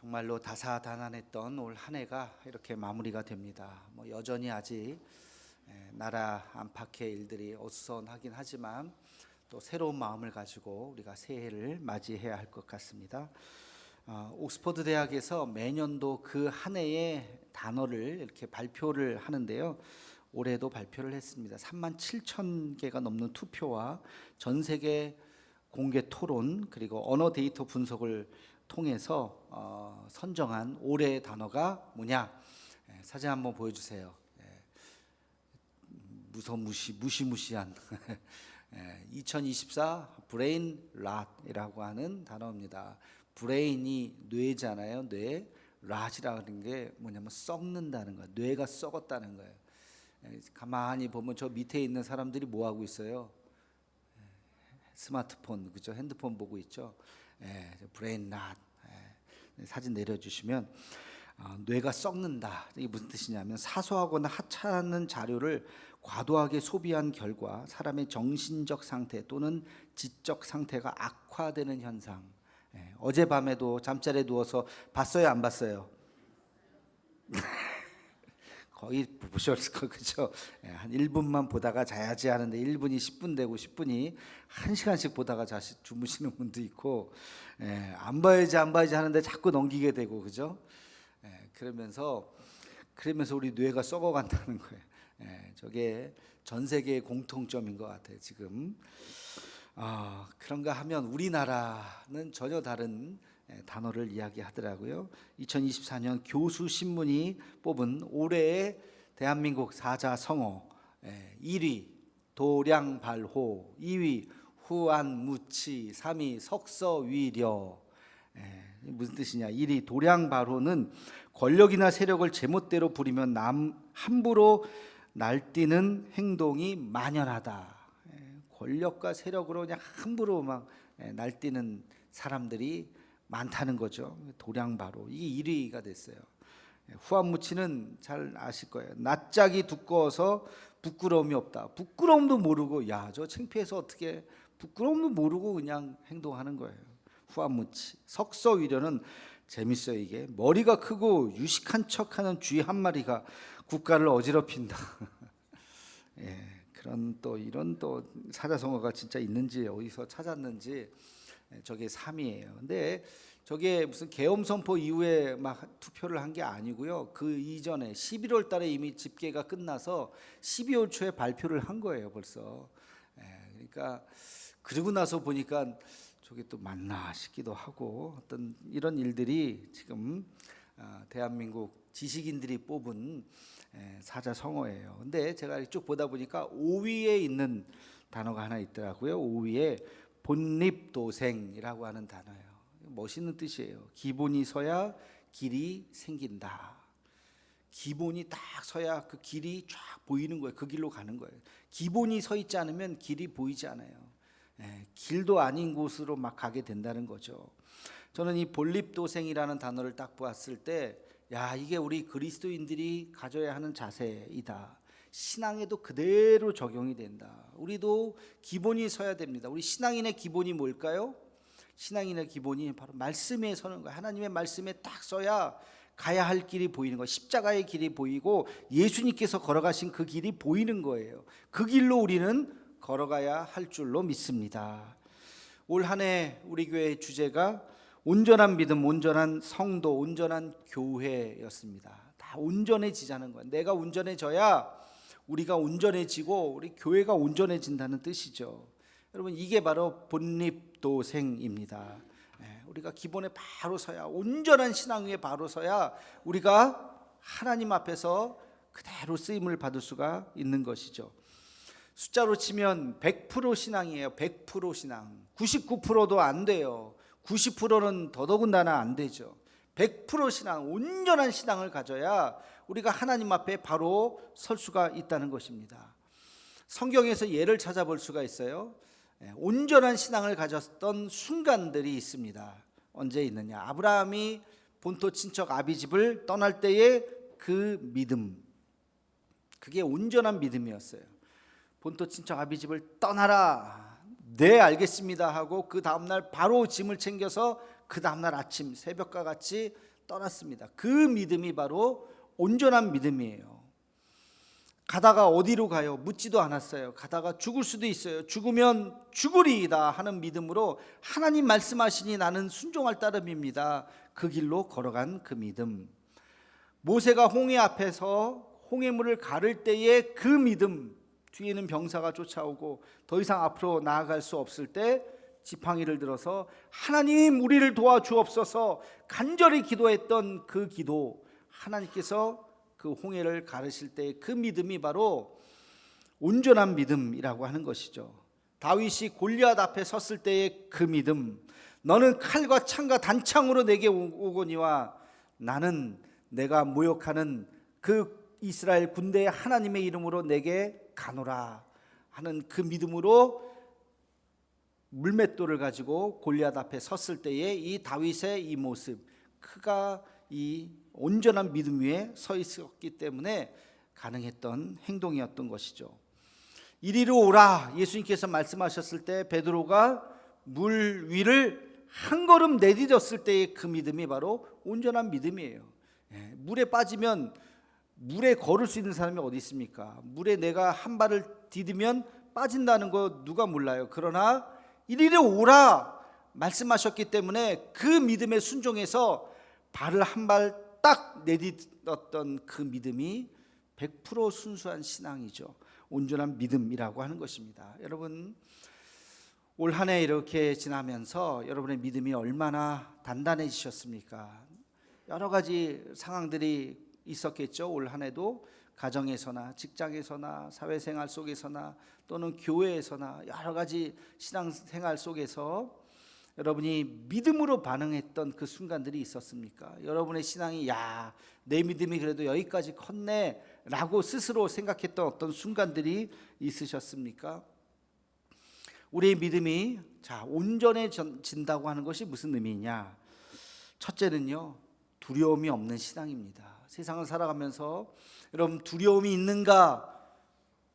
정말로 다사다난했던 올 한 해가 이렇게 마무리가 됩니다. 여전히 아직 나라 안팎의 일들이 어수선하긴 하지만 또 새로운 마음을 가지고 우리가 새해를 맞이해야 할 것 같습니다. 옥스퍼드 대학에서 매년도 그 한 해의 단어를 이렇게 발표를 하는데요. 올해도 발표를 했습니다. 37,000개가 넘는 투표와 전 세계 공개 토론 그리고 언어 데이터 분석을 통해서 선정한 올해의 단어가 뭐냐? 사진 한번 보여주세요. 무시무시한 2024 브레인 랏이라고 하는 단어입니다. 브레인이 뇌잖아요. 뇌. 랏이라는 게 뭐냐면 썩는다는 거예요. 뇌가 썩었다는 거예요. 가만히 보면 저 밑에 있는 사람들이 뭐 하고 있어요? 스마트폰, 그죠? 핸드폰 보고 있죠. 브레인 랏. 사진 내려주시면 뇌가 썩는다. 이게 무슨 뜻이냐면 사소하거나 하찮은 자료를 과도하게 소비한 결과 사람의 정신적 상태 또는 지적 상태가 악화되는 현상. 어젯밤에도 잠자리에 누워서 봤어요, 안 봤어요? 거의 보셨을 거 그죠? 한 1분만 보다가 자야지 하는데 1분이 10분 되고 10분이 1시간씩 보다가 주무시는 분도 있고, 안 봐야지 하는데 자꾸 넘기게 되고, 그죠? 그러면서 우리 뇌가 썩어간다는 거예요. 저게 전 세계의 공통점인 것 같아요. 지금 그런가 하면 우리나라는 전혀 다른 단어를 이야기하더라고요. 2024년 교수신문이 뽑은 올해의 대한민국 사자성어 1위 도량발호, 2위 후안무치, 3위 석서위려. 무슨 뜻이냐? 1위 도량발호는 권력이나 세력을 제멋대로 부리면 함부로 날뛰는 행동이 만연하다. 권력과 세력으로 그냥 함부로 막 날뛰는 사람들이 많다는 거죠. 도량바로 이게 1위가 됐어요. 후안무치는 잘 아실 거예요. 낯짝이 두꺼워서 부끄러움이 없다. 부끄러움도 모르고 저 창피해서 어떻게 부끄러움도 모르고 그냥 행동하는 거예요. 후안무치. 석서위려는 재밌어요. 이게 머리가 크고 유식한 척하는 쥐 한 마리가 국가를 어지럽힌다. 그런 또 이런 또 사자성어가 진짜 있는지 어디서 찾았는지 저게 3위예요. 근데 저게 무슨 계엄 선포 이후에 막 투표를 한 게 아니고요. 그 이전에 11월 달에 이미 집계가 끝나서 12월 초에 발표를 한 거예요, 벌써. 그러니까 그러고 나서 보니까 저게 또 맞나 싶기도 하고 어떤 이런 일들이 지금 대한민국 지식인들이 뽑은 사자성어예요. 근데 제가 쭉 보다 보니까 5위에 있는 단어가 하나 있더라고요. 5위에 본립도생이라고 하는 단어예요. 멋있는 뜻이에요. 기본이 서야 길이 생긴다. 기본이 딱 서야 그 길이 쫙 보이는 거예요. 그 길로 가는 거예요. 기본이 서 있지 않으면 길이 보이지 않아요. 길도 아닌 곳으로 막 가게 된다는 거죠. 저는 이 본립도생이라는 단어를 딱 보았을 때 이게 우리 그리스도인들이 가져야 하는 자세이다. 신앙에도 그대로 적용이 된다. 우리도 기본이 서야 됩니다. 우리 신앙인의 기본이 뭘까요? 신앙인의 기본이 바로 말씀에 서는 거예요. 하나님의 말씀에 딱 서야 가야 할 길이 보이는 거예요. 십자가의 길이 보이고 예수님께서 걸어가신 그 길이 보이는 거예요. 그 길로 우리는 걸어가야 할 줄로 믿습니다. 올 한 해 우리 교회의 주제가 온전한 믿음, 온전한 성도, 온전한 교회였습니다. 다 온전해지자는 거예요. 내가 온전해져야 우리가 온전해지고 우리 교회가 온전해진다는 뜻이죠. 여러분 이게 바로 본립도생입니다. 우리가 기본에 바로 서야, 온전한 신앙 위에 바로 서야 우리가 하나님 앞에서 그대로 쓰임을 받을 수가 있는 것이죠. 숫자로 치면 100% 신앙이에요. 100% 신앙. 99%도 안 돼요. 90%는 더더군다나 안 되죠. 100% 신앙, 온전한 신앙을 가져야 우리가 하나님 앞에 바로 설 수가 있다는 것입니다. 성경에서 예를 찾아볼 수가 있어요. 온전한 신앙을 가졌던 순간들이 있습니다. 언제 있느냐? 아브라함이 본토 친척 아비집을 떠날 때의 그 믿음, 그게 온전한 믿음이었어요. 본토 친척 아비집을 떠나라. 네, 알겠습니다 하고 그 다음날 바로 짐을 챙겨서 그 다음날 아침 새벽과 같이 떠났습니다. 그 믿음이 바로 온전한 믿음이에요. 가다가 어디로 가요? 묻지도 않았어요. 가다가 죽을 수도 있어요. 죽으면 죽으리이다 하는 믿음으로 하나님 말씀하시니 나는 순종할 따름입니다. 그 길로 걸어간 그 믿음. 모세가 홍해 앞에서 홍해물을 가를 때의 그 믿음, 뒤에는 병사가 쫓아오고 더 이상 앞으로 나아갈 수 없을 때 지팡이를 들어서 하나님 우리를 도와주옵소서 간절히 기도했던 그 기도, 하나님께서 그 홍해를 가르실 때의 그 믿음이 바로 온전한 믿음이라고 하는 것이죠. 다윗이 골리앗 앞에 섰을 때의 그 믿음, 너는 칼과 창과 단창으로 내게 오거니와 나는 내가 모욕하는 그 이스라엘 군대의 하나님의 이름으로 내게 가노라 하는 그 믿음으로 물맷돌을 가지고 골리앗 앞에 섰을 때의 이 다윗의 이 모습, 그가 이 온전한 믿음 위에 서 있었기 때문에 가능했던 행동이었던 것이죠. 이리로 오라 예수님께서 말씀하셨을 때 베드로가 물 위를 한 걸음 내디뎠을 때의 그 믿음이 바로 온전한 믿음이에요. 물에 빠지면 물에 걸을 수 있는 사람이 어디 있습니까? 물에 내가 한 발을 디디면 빠진다는 거 누가 몰라요. 그러나 이리로 오라 말씀하셨기 때문에 그 믿음에 순종해서 발을 한 발 딱 내딛었던 그 믿음이 100% 순수한 신앙이죠. 온전한 믿음이라고 하는 것입니다. 여러분, 올 한 해 이렇게 지나면서 여러분의 믿음이 얼마나 단단해지셨습니까? 여러 가지 상황들이 있었겠죠. 올 한 해도 가정에서나 직장에서나 사회생활 속에서나 또는 교회에서나 여러 가지 신앙생활 속에서 여러분이 믿음으로 반응했던 그 순간들이 있었습니까? 여러분의 신앙이 야, 내 믿음이 그래도 여기까지 컸네 라고 스스로 생각했던 어떤 순간들이 있으셨습니까? 우리의 믿음이 온전해진다고 하는 것이 무슨 의미냐? 첫째는요, 두려움이 없는 신앙입니다. 세상을 살아가면서 여러분 두려움이 있는가?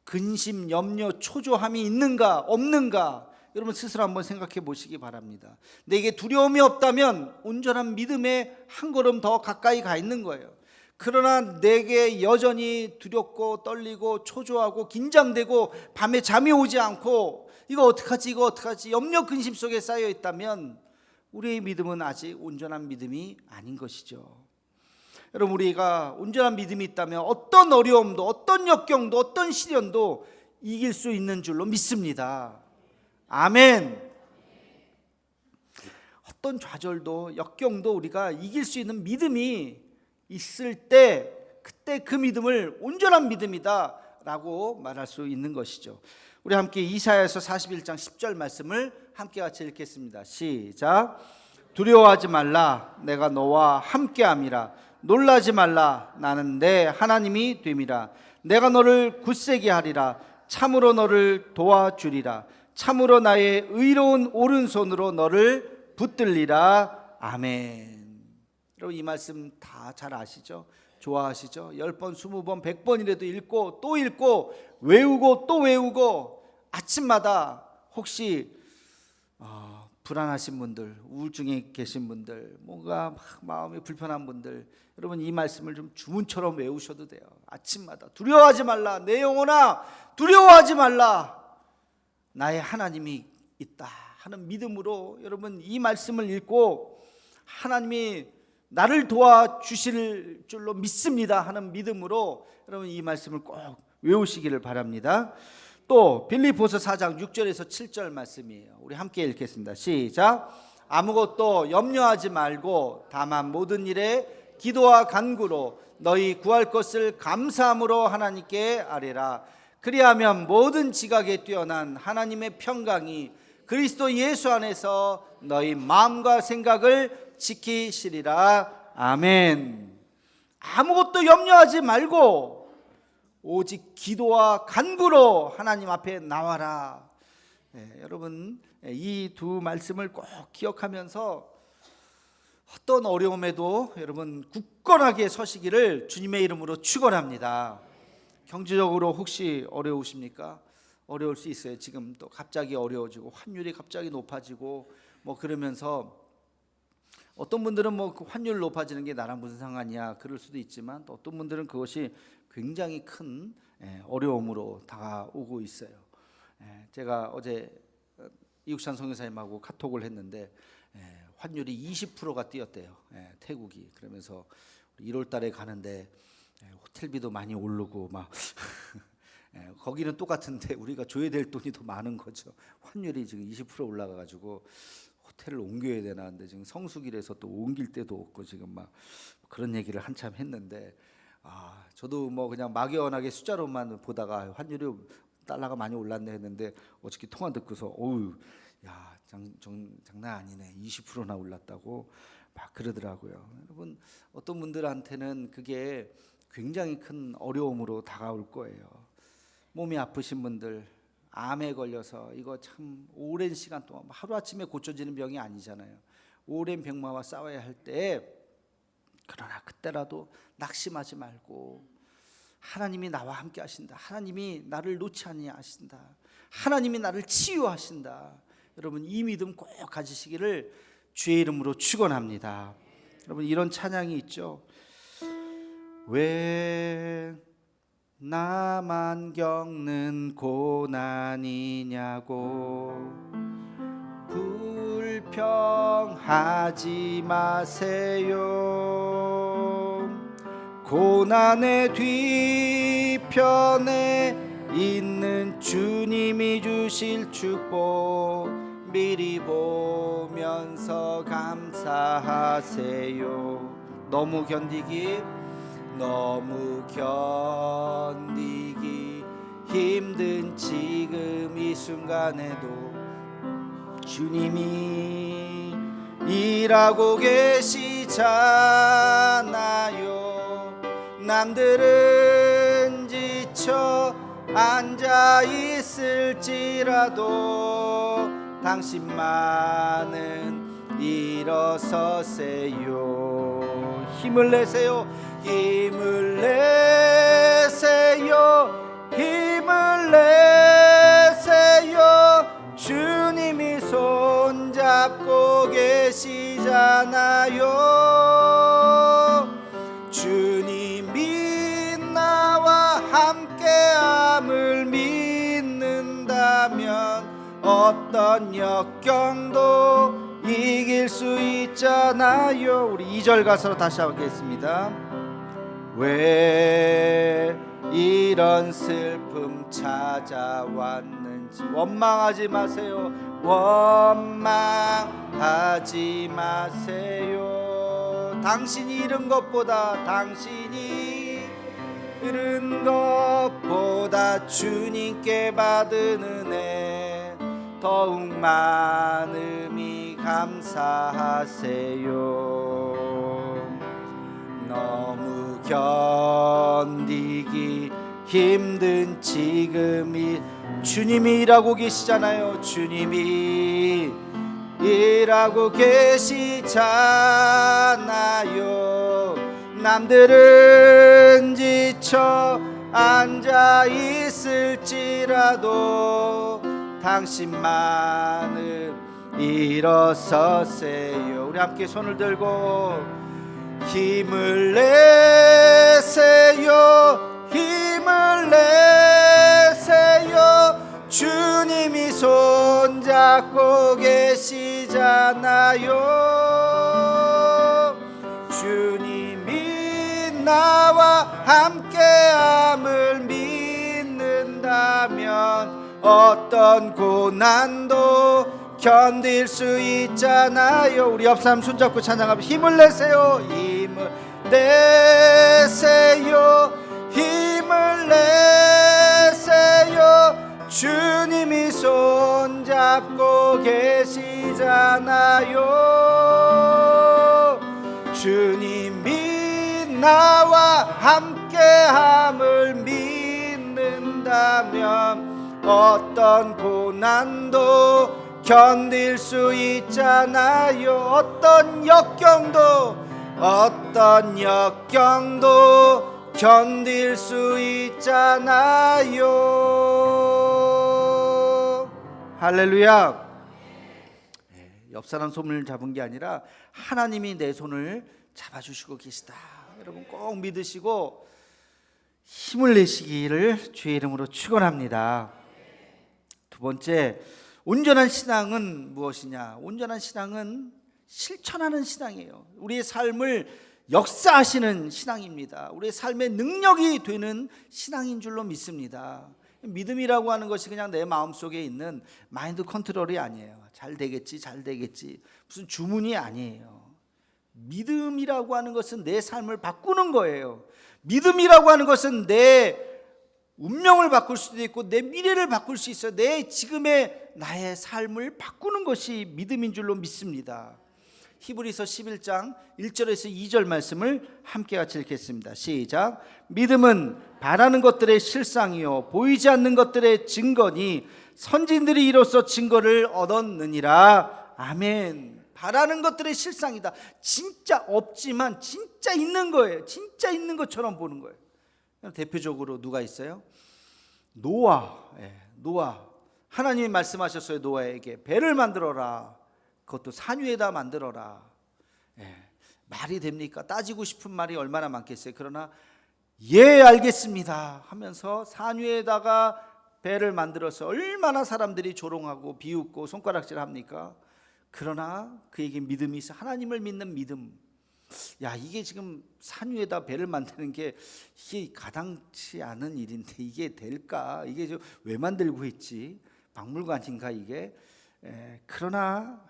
근심, 염려, 초조함이 있는가? 없는가? 여러분 스스로 한번 생각해 보시기 바랍니다. 내게 두려움이 없다면 온전한 믿음에 한 걸음 더 가까이 가 있는 거예요. 그러나 내게 여전히 두렵고 떨리고 초조하고 긴장되고 밤에 잠이 오지 않고 이거 어떡하지 염려 근심 속에 쌓여 있다면 우리의 믿음은 아직 온전한 믿음이 아닌 것이죠. 여러분, 우리가 온전한 믿음이 있다면 어떤 어려움도 어떤 역경도 어떤 시련도 이길 수 있는 줄로 믿습니다. 아멘. 어떤 좌절도 역경도 우리가 이길 수 있는 믿음이 있을 때 그때 그 믿음을 온전한 믿음이다 라고 말할 수 있는 것이죠. 우리 함께 이사야서 41장 10절 말씀을 함께 같이 읽겠습니다. 시작. 두려워하지 말라 내가 너와 함께함이라. 놀라지 말라 나는 내 하나님이 됨이라. 내가 너를 굳세게 하리라. 참으로 너를 도와주리라. 참으로 나의 의로운 오른손으로 너를 붙들리라. 아멘. 여러분 이 말씀 다 잘 아시죠? 좋아하시죠? 10번, 20번, 100번이라도 읽고 또 읽고 외우고 또 외우고 아침마다 혹시 불안하신 분들, 우울증에 계신 분들, 뭔가 막 마음이 불편한 분들, 여러분 이 말씀을 좀 주문처럼 외우셔도 돼요. 아침마다 두려워하지 말라 내 영혼아 두려워하지 말라 나의 하나님이 있다 하는 믿음으로 여러분 이 말씀을 읽고 하나님이 나를 도와주실 줄로 믿습니다 하는 믿음으로 여러분 이 말씀을 꼭 외우시기를 바랍니다. 또 빌립보서 4장 6절에서 7절 말씀이에요. 우리 함께 읽겠습니다. 시작. 아무것도 염려하지 말고 다만 모든 일에 기도와 간구로 너희 구할 것을 감사함으로 하나님께 아뢰라. 그리하면 모든 지각에 뛰어난 하나님의 평강이 그리스도 예수 안에서 너희 마음과 생각을 지키시리라. 아멘. 아무것도 염려하지 말고 오직 기도와 간구로 하나님 앞에 나와라. 여러분 이 두 말씀을 꼭 기억하면서 어떤 어려움에도 여러분 굳건하게 서시기를 주님의 이름으로 축원합니다. 경제적으로 혹시 어려우십니까? 어려울 수 있어요. 지금 또 갑자기 어려워지고 환율이 갑자기 높아지고 뭐 그러면서 어떤 분들은 뭐 그 환율 높아지는 게 나랑 무슨 상관이야 그럴 수도 있지만, 또 어떤 분들은 그것이 굉장히 큰 어려움으로 다가오고 있어요. 제가 어제 이국찬 선교사님하고 카톡을 했는데 환율이 20%가 뛰었대요. 태국이. 그러면서 1월 달에 가는데 호텔비도 많이 오르고 막 거기는 똑같은데 우리가 줘야 될 돈이 더 많은 거죠. 환율이 지금 20% 올라가가지고 호텔을 옮겨야 되나 하는데, 지금 성수길에서 또 옮길 데도 없고 지금 막 그런 얘기를 한참 했는데, 저도 뭐 그냥 막연하게 숫자로만 보다가 환율이 달러가 많이 올랐네 했는데, 어저께 통화 듣고서 어우 야 장난 아니네, 20%나 올랐다고 막 그러더라고요. 여러분, 어떤 분들한테는 그게 굉장히 큰 어려움으로 다가올 거예요. 몸이 아프신 분들, 암에 걸려서 이거 참 오랜 시간 동안 하루아침에 고쳐지는 병이 아니잖아요. 오랜 병마와 싸워야 할 때, 그러나 그때라도 낙심하지 말고 하나님이 나와 함께 하신다, 하나님이 나를 놓지 아니하신다, 하나님이 나를 치유하신다. 여러분, 이 믿음 꼭 가지시기를 주의 이름으로 축원합니다. 여러분, 이런 찬양이 있죠. 왜 나만 겪는 고난이냐고 불평하지 마세요. 고난의 뒤편에 있는 주님이 주실 축복 미리 보면서 감사하세요. 너무 견디기 힘든 지금 이 순간에도 주님이 일하고 계시잖아요. 남들은 지쳐 앉아 있을지라도 당신만은 일어서세요. 힘을 내세요. 힘을 내세요. 힘을 내세요. 주님이 손잡고 계시잖아요. 주님이 나와 함께함을 믿는다면 어떤 역경도 이길 수 있잖아요. 우리 2절 가사로 다시 하겠습니다. 왜 이런 슬픔 찾아왔는지 원망하지 마세요. 원망하지 마세요. 당신이 잃은 것보다 주님께 받은 은혜 더욱 많음이 감사하세요. 너무 견디기 힘든 지금이 주님이 일하고 계시잖아요. 주님이 일하고 계시잖아요. 남들은 지쳐 앉아 있을지라도 당신만은 일어서세요. 우리 함께 손을 들고 힘을 내세요. 힘을 내세요. 주님이 손잡고 계시잖아요. 주님이 나와 함께함을 믿는다면 어떤 고난도 견딜 수 있잖아요. 우리 옆 사람 손잡고 찬양하면 힘을 내세요. 힘을 내세요. 힘을 내세요. 주님이 손잡고 계시잖아요. 주님이 나와 함께함을 믿는다면 어떤 고난도 견딜 수 있잖아요. 어떤 역경도 견딜 수 있잖아요. 할렐루야. 옆 사람 손을 잡은 게 아니라 하나님이 내 손을 잡아주시고 계시다. 여러분 꼭 믿으시고 힘을 내시기를 주의 이름으로 축원합니다. 두 번째, 온전한 신앙은 무엇이냐? 온전한 신앙은 실천하는 신앙이에요. 우리의 삶을 역사하시는 신앙입니다. 우리의 삶의 능력이 되는 신앙인 줄로 믿습니다. 믿음이라고 하는 것이 그냥 내 마음속에 있는 마인드 컨트롤이 아니에요. 잘 되겠지, 잘 되겠지, 무슨 주문이 아니에요. 믿음이라고 하는 것은 내 삶을 바꾸는 거예요. 믿음이라고 하는 것은 내 운명을 바꿀 수도 있고 내 미래를 바꿀 수 있어요. 내 지금의 나의 삶을 바꾸는 것이 믿음인 줄로 믿습니다. 히브리서 11장 1절에서 2절 말씀을 함께 같이 읽겠습니다. 시작. 믿음은 바라는 것들의 실상이요 보이지 않는 것들의 증거니 선진들이 이로써 증거를 얻었느니라. 아멘. 바라는 것들의 실상이다. 진짜 없지만 진짜 있는 거예요. 진짜 있는 것처럼 보는 거예요. 대표적으로 누가 있어요? 노아. 노아. 하나님이 말씀하셨어요. 노아에게 배를 만들어라. 그것도 산 위에다 만들어라. 말이 됩니까? 따지고 싶은 말이 얼마나 많겠어요. 그러나 예 알겠습니다 하면서 산 위에다가 배를 만들어서 얼마나 사람들이 조롱하고 비웃고 손가락질 합니까? 그러나 그에게 믿음이 있어. 하나님을 믿는 믿음. 야, 이게 지금 산 위에다 배를 만드는 게 이게 가당치 않은 일인데 이게 될까? 이게 왜 만들고 있지? 박물관인가 이게? 그러나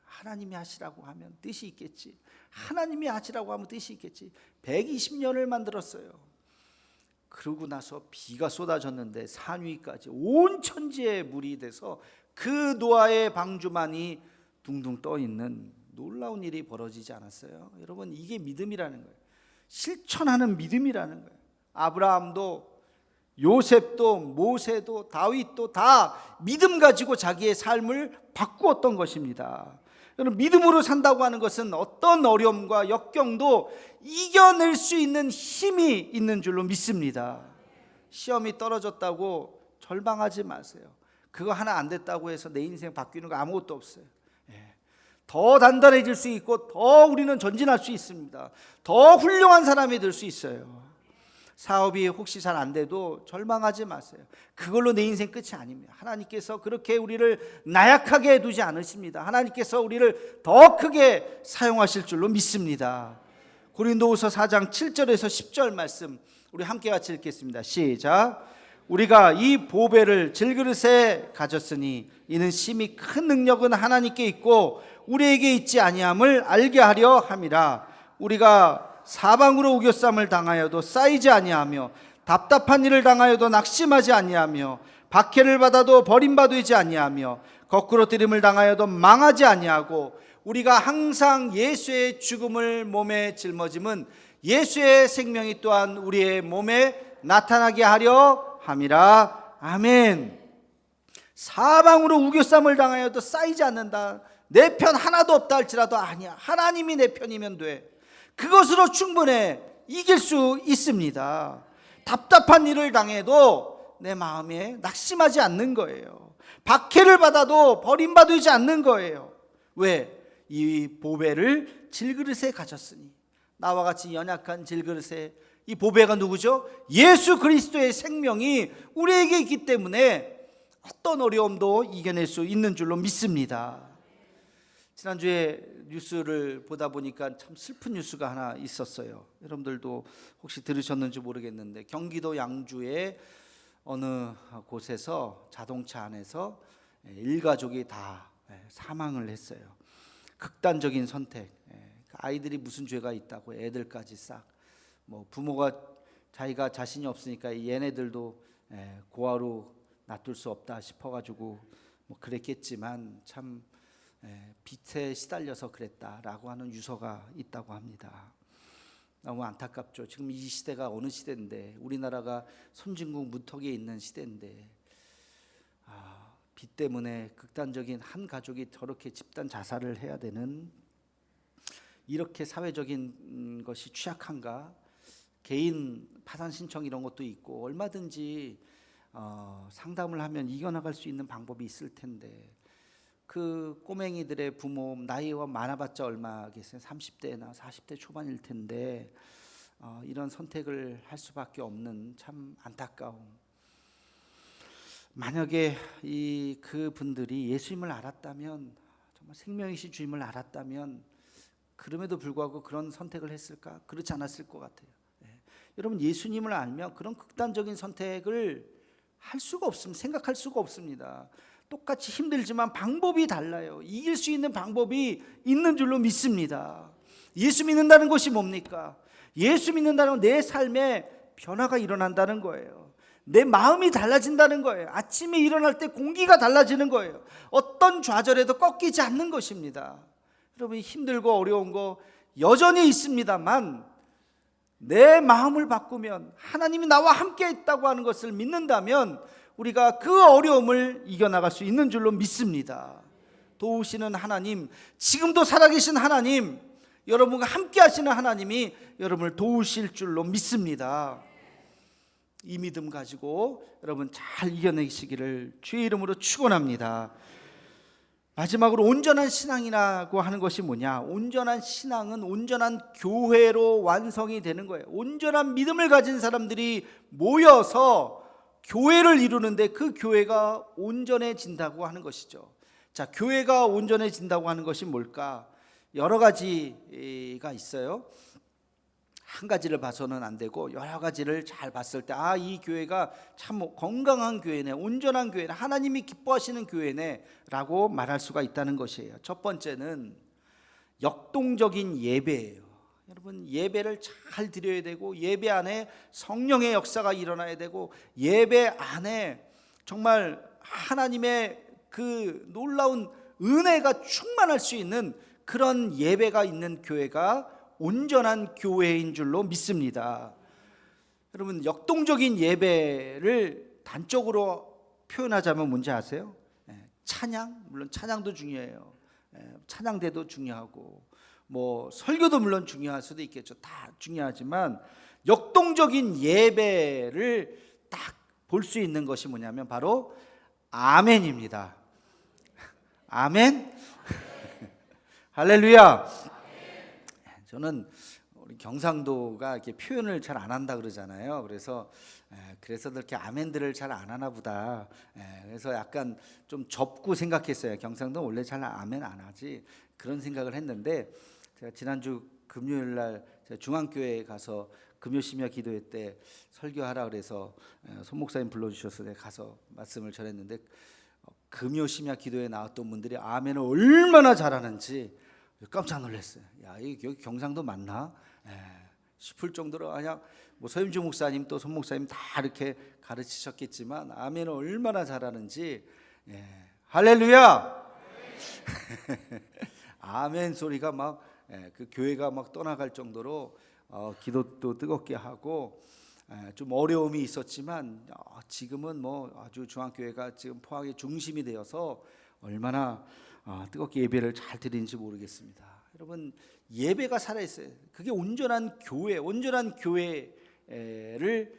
하나님이 하시라고 하면 뜻이 있겠지. 하나님이 하시라고 하면 뜻이 있겠지. 120년을 만들었어요. 그러고 나서 비가 쏟아졌는데 산 위까지 온 천지에 물이 돼서 그 노아의 방주만이 둥둥 떠 있는 놀라운 일이 벌어지지 않았어요? 여러분, 이게 믿음이라는 거예요. 실천하는 믿음이라는 거예요. 아브라함도 요셉도 모세도 다윗도 다 믿음 가지고 자기의 삶을 바꾸었던 것입니다. 여러분, 믿음으로 산다고 하는 것은 어떤 어려움과 역경도 이겨낼 수 있는 힘이 있는 줄로 믿습니다. 시험이 떨어졌다고 절망하지 마세요. 그거 하나 안 됐다고 해서 내 인생 바뀌는 거 아무것도 없어요. 더 단단해질 수 있고 더 우리는 전진할 수 있습니다. 더 훌륭한 사람이 될 수 있어요. 사업이 혹시 잘 안 돼도 절망하지 마세요. 그걸로 내 인생 끝이 아닙니다. 하나님께서 그렇게 우리를 나약하게 두지 않으십니다. 하나님께서 우리를 더 크게 사용하실 줄로 믿습니다. 고린도후서 4장 7절에서 10절 말씀 우리 함께 같이 읽겠습니다. 시작. 우리가 이 보배를 질그릇에 가졌으니 이는 심히 큰 능력은 하나님께 있고 우리에게 있지 아니함을 알게 하려 함이라. 우리가 사방으로 우겨쌈을 당하여도 쌓이지 아니하며 답답한 일을 당하여도 낙심하지 아니하며 박해를 받아도 버림받지 아니하며 거꾸로 뜨림을 당하여도 망하지 아니하고 우리가 항상 예수의 죽음을 몸에 짊어짐은 예수의 생명이 또한 우리의 몸에 나타나게 하려 함이라. 아멘. 사방으로 우겨쌈을 당하여도 쌓이지 않는다. 내 편 하나도 없다 할지라도 아니야. 하나님이 내 편이면 돼. 그것으로 충분해 이길 수 있습니다. 답답한 일을 당해도 내 마음에 낙심하지 않는 거예요. 박해를 받아도 버림받지 않는 거예요. 왜? 이 보배를 질그릇에 가졌으니. 나와 같이 연약한 질그릇에 이 보배가 누구죠? 예수 그리스도의 생명이 우리에게 있기 때문에 어떤 어려움도 이겨낼 수 있는 줄로 믿습니다. 지난주에 뉴스를 보다 보니까 참 슬픈 뉴스가 하나 있었어요. 여러분들도 혹시 들으셨는지 모르겠는데 경기도 양주의 어느 곳에서 자동차 안에서 일가족이 다 사망을 했어요. 극단적인 선택. 아이들이 무슨 죄가 있다고 애들까지 싹 부모가 자기가 자신이 없으니까 얘네들도 고아로 놔둘 수 없다 싶어가지고 그랬겠지만 참 빚에 시달려서 그랬다라고 하는 유서가 있다고 합니다. 너무 안타깝죠. 지금 이 시대가 어느 시대인데 우리나라가 선진국 무턱에 있는 시대인데 빚 때문에 극단적인 한 가족이 저렇게 집단 자살을 해야 되는, 이렇게 사회적인 것이 취약한가? 개인 파산 신청 이런 것도 있고 얼마든지 상담을 하면 이겨나갈 수 있는 방법이 있을 텐데 그 꼬맹이들의 부모 나이가 많아봤자 얼마 계세요? 30대나 40대 초반일 텐데 이런 선택을 할 수밖에 없는 참 안타까움. 만약에 그분들이 예수님을 알았다면, 정말 생명이신 주님을 알았다면 그럼에도 불구하고 그런 선택을 했을까? 그렇지 않았을 것 같아요. 여러분, 예수님을 알면 그런 극단적인 선택을 할 수가 없습니다. 생각할 수가 없습니다. 똑같이 힘들지만 방법이 달라요. 이길 수 있는 방법이 있는 줄로 믿습니다. 예수 믿는다는 것이 뭡니까? 예수 믿는다는 건 내 삶에 변화가 일어난다는 거예요. 내 마음이 달라진다는 거예요. 아침에 일어날 때 공기가 달라지는 거예요. 어떤 좌절에도 꺾이지 않는 것입니다. 여러분, 힘들고 어려운 거 여전히 있습니다만 내 마음을 바꾸면, 하나님이 나와 함께 있다고 하는 것을 믿는다면 우리가 그 어려움을 이겨나갈 수 있는 줄로 믿습니다. 도우시는 하나님, 지금도 살아계신 하나님, 여러분과 함께 하시는 하나님이 여러분을 도우실 줄로 믿습니다. 이 믿음 가지고 여러분 잘 이겨내시기를 주의 이름으로 축원합니다. 마지막으로 온전한 신앙이라고 하는 것이 뭐냐? 온전한 신앙은 온전한 교회로 완성이 되는 거예요. 온전한 믿음을 가진 사람들이 모여서 교회를 이루는데 그 교회가 온전해진다고 하는 것이죠. 자, 교회가 온전해진다고 하는 것이 뭘까? 여러 가지가 있어요. 한 가지를 봐서는 안 되고 여러 가지를 잘 봤을 때 이 교회가 참 건강한 교회네, 온전한 교회네, 하나님이 기뻐하시는 교회네 라고 말할 수가 있다는 것이에요. 첫 번째는 역동적인 예배예요. 여러분, 예배를 잘 드려야 되고 예배 안에 성령의 역사가 일어나야 되고 예배 안에 정말 하나님의 그 놀라운 은혜가 충만할 수 있는 그런 예배가 있는 교회가 온전한 교회인 줄로 믿습니다. 여러분, 역동적인 예배를 단적으로 표현하자면 뭔지 아세요? 찬양, 물론 찬양도 중요해요. 찬양대도 중요하고 뭐 설교도 물론 중요할 수도 있겠죠. 다 중요하지만 역동적인 예배를 딱 볼 수 있는 것이 뭐냐면 바로 아멘입니다. 아멘. 할렐루야. 저는 우리 경상도가 이렇게 표현을 잘 안 한다 그러잖아요. 그래서 그렇게 아멘들을 잘 안 하나 보다. 그래서 약간 좀 접고 생각했어요. 경상도 원래 잘 아멘 안 하지, 그런 생각을 했는데, 제가 지난주 금요일 날 제가 중앙교회에 가서 금요 심야 기도회 때 설교하라 그래서 손 목사님 불러주셔서 내가 가서 말씀을 전했는데, 금요 심야 기도에 나왔던 분들이 아멘을 얼마나 잘하는지 깜짝 놀랐어요. 야, 여기 경상도 맞나? 싶을 정도로 그냥 뭐 서임주 목사님 또 손 목사님 다 이렇게 가르치셨겠지만 아멘을 얼마나 잘하는지. 할렐루야. 아멘 소리가 막 그 교회가 막 떠나갈 정도로 기도도 뜨겁게 하고 좀 어려움이 있었지만 지금은 뭐 아주 중앙교회가 지금 포항의 중심이 되어서 얼마나 뜨겁게 예배를 잘 드리는지 모르겠습니다. 여러분, 예배가 살아있어요. 그게 온전한 교회, 온전한 교회를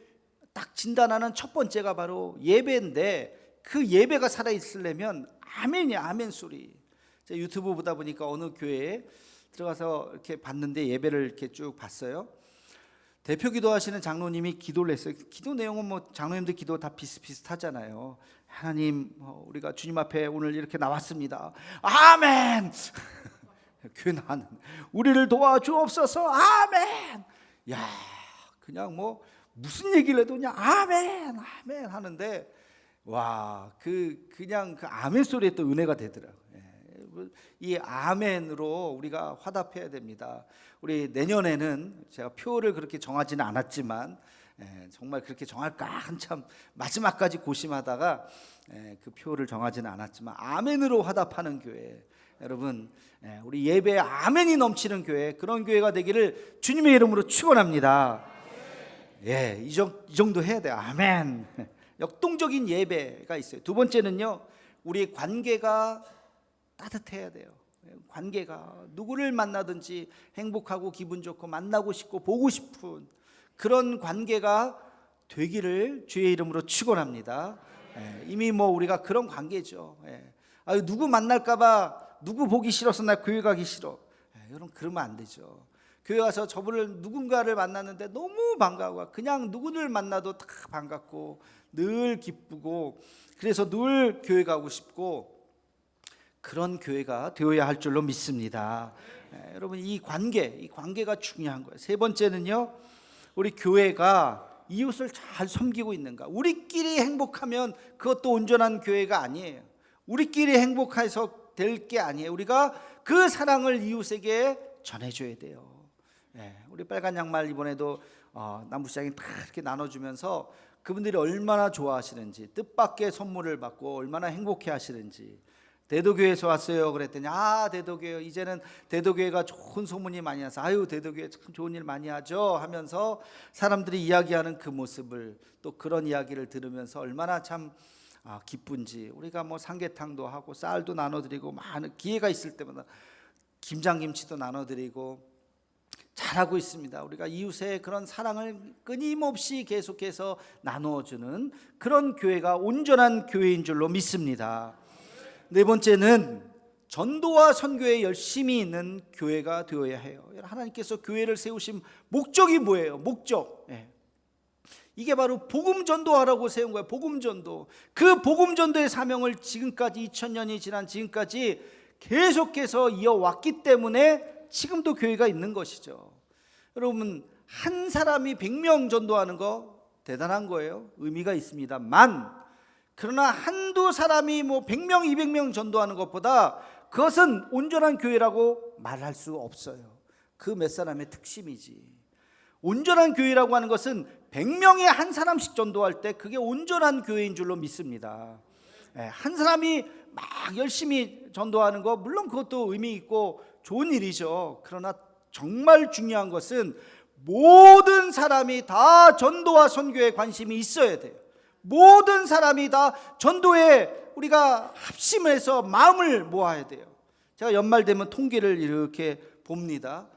딱 진단하는 첫 번째가 바로 예배인데, 그 예배가 살아있으려면 아멘이 아멘 소리. 제가 유튜브 보다 보니까 어느 교회에 들어가서 이렇게 봤는데 예배를 이렇게 쭉 봤어요. 대표 기도하시는 장로님이 기도를 했어요. 기도 내용은 뭐 장로님들 기도 다 비슷비슷하잖아요. 하나님, 우리가 주님 앞에 오늘 이렇게 나왔습니다. 아멘. 교회 나는 우리를 도와주옵소서. 아멘. 야, 그냥 뭐 무슨 얘기를 해도 그냥 아멘, 아멘 하는데, 와, 그냥 그 아멘 소리에 또 은혜가 되더라고요. 이 아멘으로 우리가 화답해야 됩니다. 우리 내년에는 제가 표를 그렇게 정하지는 않았지만 정말 그렇게 정할까 한참 마지막까지 고심하다가 그 표를 정하지는 않았지만 아멘으로 화답하는 교회, 여러분 우리 예배에 아멘이 넘치는 교회, 그런 교회가 되기를 주님의 이름으로 축원합니다. 이 정도 해야 돼요. 아멘. 역동적인 예배가 있어요. 두 번째는요, 우리 관계가 따뜻해야 돼요. 관계가 누구를 만나든지 행복하고 기분 좋고 만나고 싶고 보고 싶은 그런 관계가 되기를 주의 이름으로 축원합니다. 이미 뭐 우리가 그런 관계죠. 아유, 누구 만날까봐, 누구 보기 싫어서 나 교회 가기 싫어. 여러분, 그러면 안 되죠. 교회 와서 저분을 누군가를 만났는데 너무 반가워. 그냥 누구를 만나도 다 반갑고 늘 기쁘고, 그래서 늘 교회 가고 싶고, 그런 교회가 되어야 할 줄로 믿습니다. 여러분, 이 관계가 중요한 거예요. 세 번째는요, 우리 교회가 이웃을 잘 섬기고 있는가. 우리끼리 행복하면 그것도 온전한 교회가 아니에요. 우리끼리 행복해서 될 게 아니에요. 우리가 그 사랑을 이웃에게 전해줘야 돼요. 우리 빨간 양말 이번에도 남부시장에 다 이렇게 나눠주면서 그분들이 얼마나 좋아하시는지, 뜻밖의 선물을 받고 얼마나 행복해 하시는지. 대도교에서 왔어요 그랬더니, 대도교요, 이제는 대도교회가 좋은 소문이 많이 나서 아유, 대도교회 참 좋은 일 많이 하죠 하면서 사람들이 이야기하는 그 모습을, 또 그런 이야기를 들으면서 얼마나 참 기쁜지. 우리가 뭐 삼계탕도 하고 쌀도 나눠드리고, 많은 기회가 있을 때마다 김장김치도 나눠드리고 잘하고 있습니다. 우리가 이웃의 그런 사랑을 끊임없이 계속해서 나누어주는 그런 교회가 온전한 교회인 줄로 믿습니다. 네 번째는 전도와 선교에 열심히 있는 교회가 되어야 해요. 하나님께서 교회를 세우신 목적이 뭐예요? 목적. 이게 바로 복음 전도하라고 세운 거예요. 복음 전도. 그 복음 전도의 사명을 지금까지 2000년이 지난 지금까지 계속해서 이어왔기 때문에 지금도 교회가 있는 것이죠. 여러분, 한 사람이 100명 전도하는 거 대단한 거예요. 의미가 있습니다만, 그러나 한두 사람이 뭐 100명, 200명 전도하는 것보다 그것은 온전한 교회라고 말할 수 없어요. 그 몇 사람의 특심이지. 온전한 교회라고 하는 것은 100명에 한 사람씩 전도할 때 그게 온전한 교회인 줄로 믿습니다. 한 사람이 막 열심히 전도하는 거 물론 그것도 의미 있고 좋은 일이죠. 그러나 정말 중요한 것은 모든 사람이 다 전도와 선교에 관심이 있어야 돼요. 모든 사람이 다 전도에 우리가 합심해서 마음을 모아야 돼요. 제가 연말 되면 통계를 이렇게 봅니다.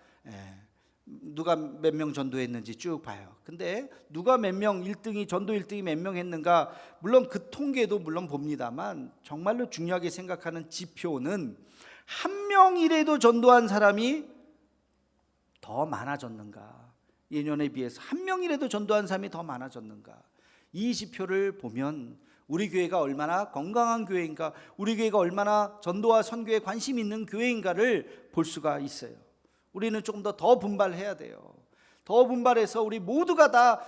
누가 몇 명 전도했는지 쭉 봐요. 근데 누가 몇 명 1등이 전도 1등이 몇 명 했는가, 물론 그 통계도 물론 봅니다만, 정말로 중요하게 생각하는 지표는 한 명이라도 전도한 사람이 더 많아졌는가, 예년에 비해서 한 명이라도 전도한 사람이 더 많아졌는가. 이 지표를 보면 우리 교회가 얼마나 건강한 교회인가, 우리 교회가 얼마나 전도와 선교에 관심 있는 교회인가를 볼 수가 있어요. 우리는 조금 더 분발해야 돼요. 더 분발해서 우리 모두가 다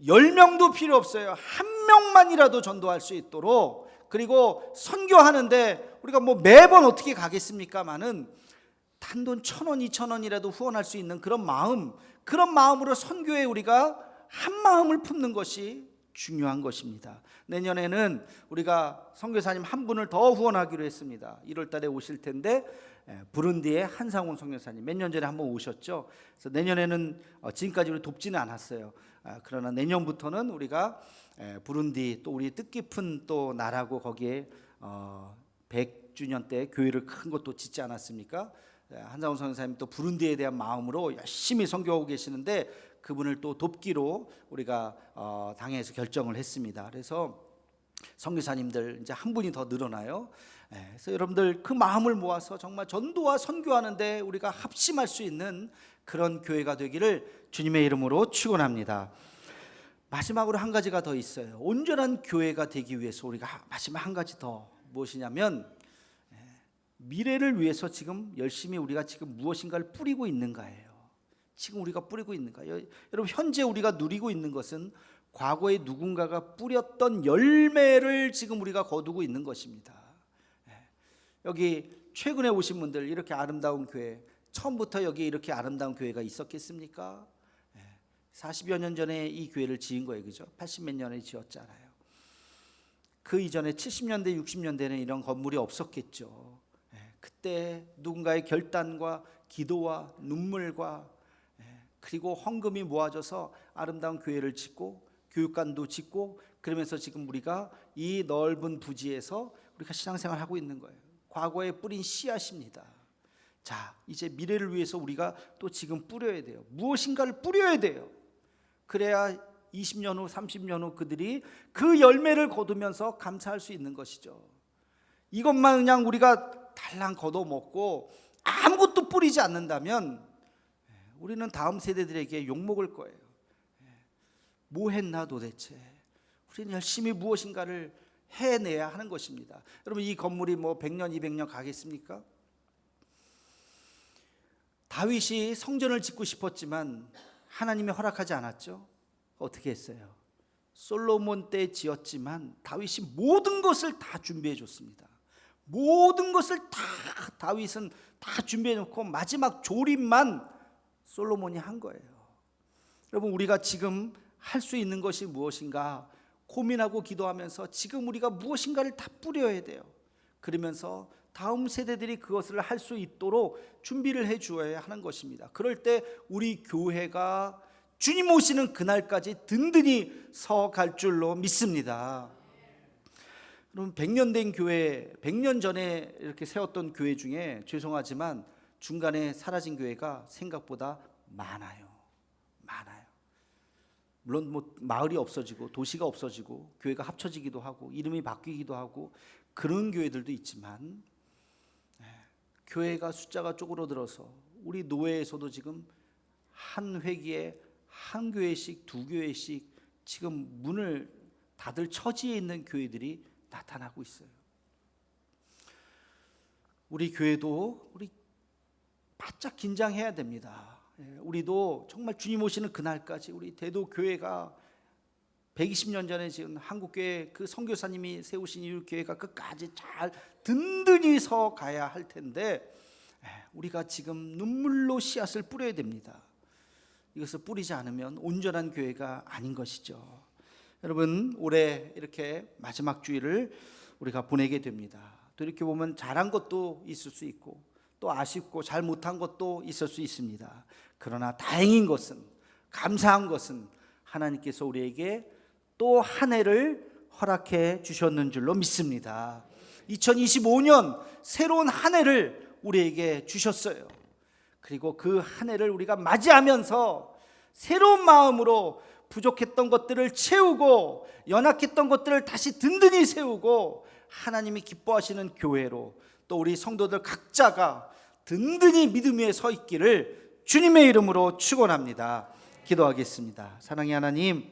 10명도 필요 없어요. 한 명만이라도 전도할 수 있도록, 그리고 선교하는데 우리가 뭐 매번 어떻게 가겠습니까마는 단돈 1,000원, 2,000원이라도 후원할 수 있는 그런 마음으로 선교에 우리가 한 마음을 품는 것이 중요한 것입니다. 내년에는 우리가 선교사님 한 분을 더 후원하기로 했습니다. 1월 달에 오실 텐데, 부룬디의 한상훈 선교사님 몇 년 전에 한번 오셨죠. 그래서 내년에는 지금까지 우리 돕지는 않았어요. 그러나 내년부터는 우리가 부룬디, 또 우리 뜻깊은 또 나라고, 거기에 100주년 때 교회를 큰 것도 짓지 않았습니까? 한상훈 선교사님 또 부룬디에 대한 마음으로 열심히 선교하고 계시는데, 그분을 또 돕기로 우리가 당에서 결정을 했습니다. 그래서 선교사님들 이제 한 분이 더 늘어나요. 그래서 여러분들 그 마음을 모아서 정말 전도와 선교하는데 우리가 합심할 수 있는 그런 교회가 되기를 주님의 이름으로 축원합니다. 마지막으로 한 가지가 더 있어요. 온전한 교회가 되기 위해서 우리가 마지막 한 가지 더, 무엇이냐면 미래를 위해서 지금 열심히 우리가 지금 무엇인가를 뿌리고 있는가예요. 지금 우리가 뿌리고 있는가? 여러분, 현재 우리가 누리고 있는 것은 과거에 누군가가 뿌렸던 열매를 지금 우리가 거두고 있는 것입니다. 여기 최근에 오신 분들, 이렇게 아름다운 교회, 처음부터 여기 이렇게 아름다운 교회가 있었겠습니까? 40여 년 전에 이 교회를 지은 거예요, 그죠? 80몇 년에 지었잖아요. 그 이전에 70년대, 60년대는 이런 건물이 없었겠죠. 그때 누군가의 결단과 기도와 눈물과 그리고 헌금이 모아져서 아름다운 교회를 짓고 교육관도 짓고, 그러면서 지금 우리가 이 넓은 부지에서 우리가 신앙생활을 하고 있는 거예요. 과거에 뿌린 씨앗입니다. 자, 이제 미래를 위해서 우리가 또 지금 뿌려야 돼요. 무엇인가를 뿌려야 돼요. 그래야 20년 후, 30년 후 그들이 그 열매를 거두면서 감사할 수 있는 것이죠. 이것만 그냥 우리가 달랑 걷어먹고 아무것도 뿌리지 않는다면 우리는 다음 세대들에게 욕먹을 거예요. 뭐 했나 도대체? 우리는 열심히 무엇인가를 해내야 하는 것입니다. 여러분, 이 건물이 뭐 100년 200년 가겠습니까? 다윗이 성전을 짓고 싶었지만 하나님이 허락하지 않았죠. 어떻게 했어요? 솔로몬 때 지었지만 다윗이 모든 것을 다 준비해 줬습니다. 모든 것을 다 다윗은 다 준비해 놓고 마지막 조립만 솔로몬이 한 거예요. 여러분, 우리가 지금 할 수 있는 것이 무엇인가 고민하고 기도하면서 지금 우리가 무엇인가를 다 뿌려야 돼요. 그러면서 다음 세대들이 그것을 할 수 있도록 준비를 해 주어야 하는 것입니다. 그럴 때 우리 교회가 주님 오시는 그날까지 든든히 서 갈 줄로 믿습니다. 여러분, 100년 된 교회, 100년 전에 이렇게 세웠던 교회 중에 죄송하지만 중간에 사라진 교회가 생각보다 많아요. 물론 뭐 마을이 없어지고 도시가 없어지고 교회가 합쳐지기도 하고 이름이 바뀌기도 하고 그런 교회들도 있지만, 교회가 숫자가 쪼그러들어서 우리 노회에서도 지금 한 회기에 한 교회씩 두 교회씩 지금 문을 닫을 처지에 있는 교회들이 나타나고 있어요. 우리 교회도 우리 바짝 긴장해야 됩니다. 우리도 정말 주님 오시는 그날까지 우리 대도교회가 120년 전에 지은 한국교회 그 선교사님이 세우신 이 교회가 끝까지 잘 든든히 서 가야 할 텐데, 우리가 지금 눈물로 씨앗을 뿌려야 됩니다. 이것을 뿌리지 않으면 온전한 교회가 아닌 것이죠. 여러분, 올해 이렇게 마지막 주일을 우리가 보내게 됩니다. 또 이렇게 보면 잘한 것도 있을 수 있고 또 아쉽고 잘 못한 것도 있을 수 있습니다. 그러나 다행인 것은, 감사한 것은 하나님께서 우리에게 또 한 해를 허락해 주셨는 줄로 믿습니다. 2025년 새로운 한 해를 우리에게 주셨어요. 그리고 그 한 해를 우리가 맞이하면서 새로운 마음으로 부족했던 것들을 채우고 연약했던 것들을 다시 든든히 세우고 하나님이 기뻐하시는 교회로 또 우리 성도들 각자가 든든히 믿음 위에 서 있기를 주님의 이름으로 축원합니다. 기도하겠습니다. 사랑의 하나님,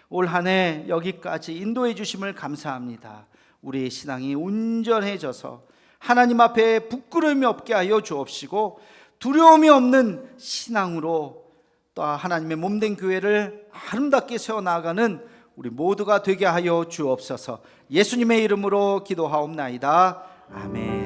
올 한 해 여기까지 인도해 주심을 감사합니다. 우리의 신앙이 온전해져서 하나님 앞에 부끄러움이 없게 하여 주옵시고 두려움이 없는 신앙으로 또 하나님의 몸된 교회를 아름답게 세워나가는 우리 모두가 되게 하여 주옵소서. 예수님의 이름으로 기도하옵나이다. 아멘.